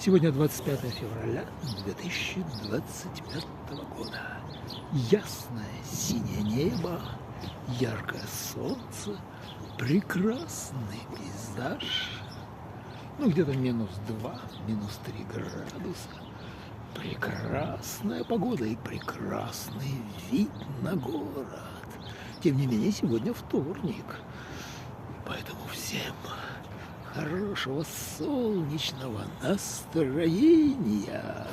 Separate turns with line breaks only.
Сегодня 25 февраля 2025 года. Ясное синее небо, яркое солнце, прекрасный пейзаж. Где-то -2, -3 градуса. Прекрасная погода и прекрасный вид на город. Тем не менее, сегодня вторник. Поэтому всем хорошего солнечного настроения.